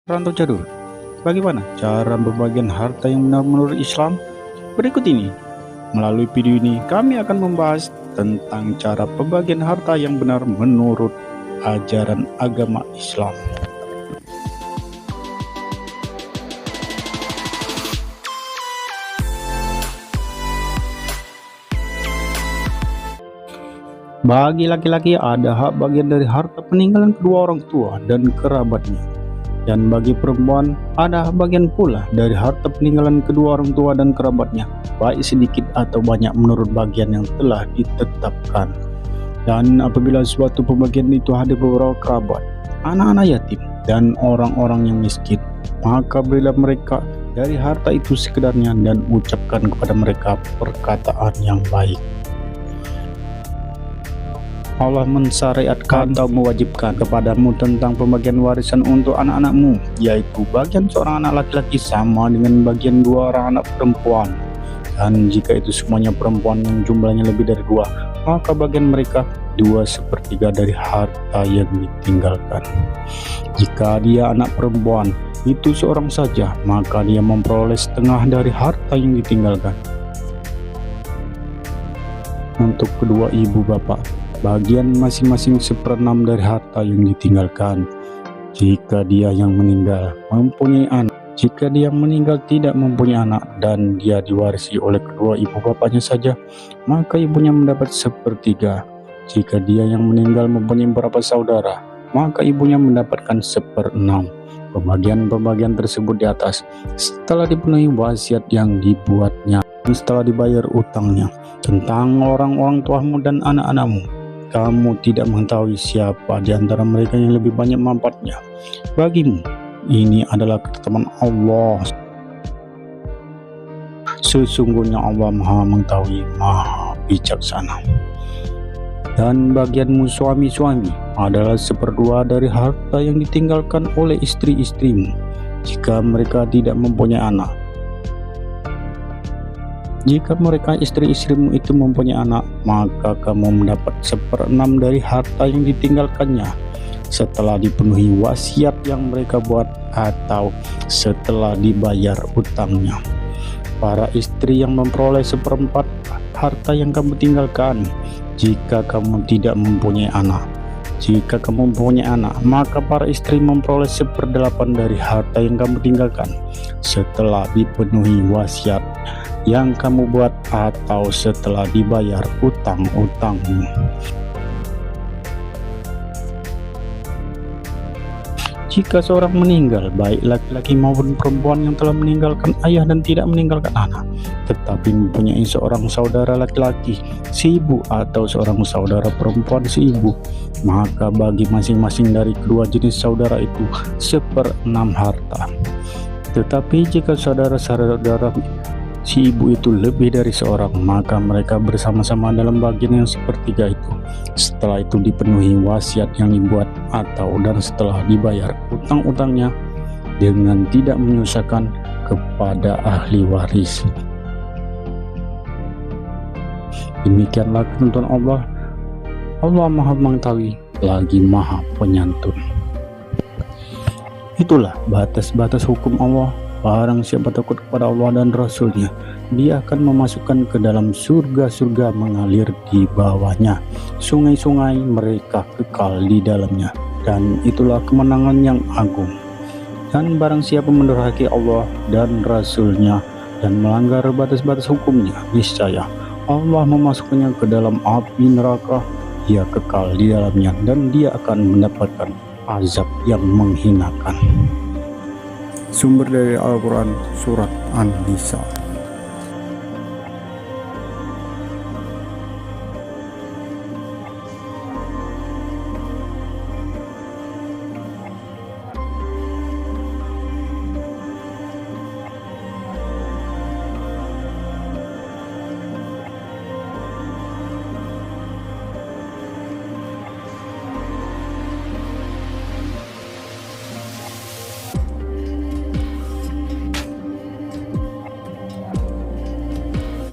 Rantau jadul, bagaimana cara pembagian harta yang benar menurut Islam? Berikut ini, melalui video ini kami akan membahas tentang cara pembagian harta yang benar menurut ajaran agama Islam. Bagi laki-laki ada hak bagian dari harta peninggalan kedua orang tua dan kerabatnya. Dan bagi perempuan ada hak bagian pula dari harta peninggalan kedua orang tua dan kerabatnya, baik sedikit atau banyak menurut bagian yang telah ditetapkan. Dan apabila suatu pembagian itu ada beberapa kerabat, anak-anak yatim, dan orang-orang yang miskin, maka berilah mereka dari harta itu sekedarnya dan ucapkan kepada mereka perkataan yang baik. Allah mensyariatkan atau mewajibkan kepadamu tentang pembagian warisan untuk anak-anakmu, yaitu bagian seorang anak laki-laki sama dengan bagian dua orang anak perempuan. Dan jika itu semuanya perempuan yang jumlahnya lebih dari dua, maka bagian mereka 2/3 dari harta yang ditinggalkan. Jika dia anak perempuan itu seorang saja, maka dia memperoleh setengah dari harta yang ditinggalkan. Untuk kedua ibu bapak, bagian masing-masing 1/6 dari harta yang ditinggalkan. Jika dia yang meninggal mempunyai anak, jika dia meninggal tidak mempunyai anak dan dia diwarisi oleh kedua ibu bapaknya saja, maka ibunya mendapat 1/3. Jika dia yang meninggal mempunyai beberapa saudara, maka ibunya mendapatkan 1/6. Pembagian-pembagian tersebut di atas setelah dipenuhi wasiat yang dibuatnya dan setelah dibayar utangnya. Tentang orang-orang tuamu dan anak-anakmu, kamu tidak mengetahui siapa di antara mereka yang lebih banyak manfaatnya bagimu. Ini adalah ketetapan Allah. Sesungguhnya Allah Maha Mengetahui, Maha Bijaksana. Dan bagianmu suami-suami adalah 1/2 dari harta yang ditinggalkan oleh istri-istrimu jika mereka tidak mempunyai anak. Jika mereka istri-istrimu itu mempunyai anak, maka kamu mendapat 1/6 dari harta yang ditinggalkannya setelah dipenuhi wasiat yang mereka buat atau setelah dibayar utangnya. Para istri yang memperoleh 1/4 harta yang kamu tinggalkan jika kamu tidak mempunyai anak. Jika kamu mempunyai anak, maka para istri memperoleh 1/8 dari harta yang kamu tinggalkan setelah dipenuhi wasiat yang kamu buat atau setelah dibayar utang-utangmu. Jika seorang meninggal, baik laki-laki maupun perempuan yang telah meninggalkan ayah dan tidak meninggalkan anak, tetapi mempunyai seorang saudara laki-laki seibu atau seorang saudara perempuan seibu, maka bagi masing-masing dari kedua jenis saudara itu 1/6 harta. Tetapi jika saudara-saudara si ibu itu lebih dari seorang, maka mereka bersama-sama dalam bagian yang 1/3 itu setelah itu dipenuhi wasiat yang dibuat atau dan setelah dibayar utang-utangnya dengan tidak menyusahkan kepada ahli waris. Demikianlah ketentuan Allah. Allah Maha Mengetahui lagi Maha Penyantun. Itulah batas-batas hukum Allah. Barang siapa takut kepada Allah dan Rasul-Nya, dia akan memasukkan ke dalam surga-surga mengalir di bawahnya sungai-sungai, mereka kekal di dalamnya, dan itulah kemenangan yang agung. Dan barang siapa mendurhaki Allah dan Rasul-Nya dan melanggar batas-batas hukumnya, niscaya Allah memasukkannya ke dalam api neraka, dia kekal di dalamnya dan dia akan mendapatkan azab yang menghinakan. Sumber dari Al-Quran, Surat An-Nisa.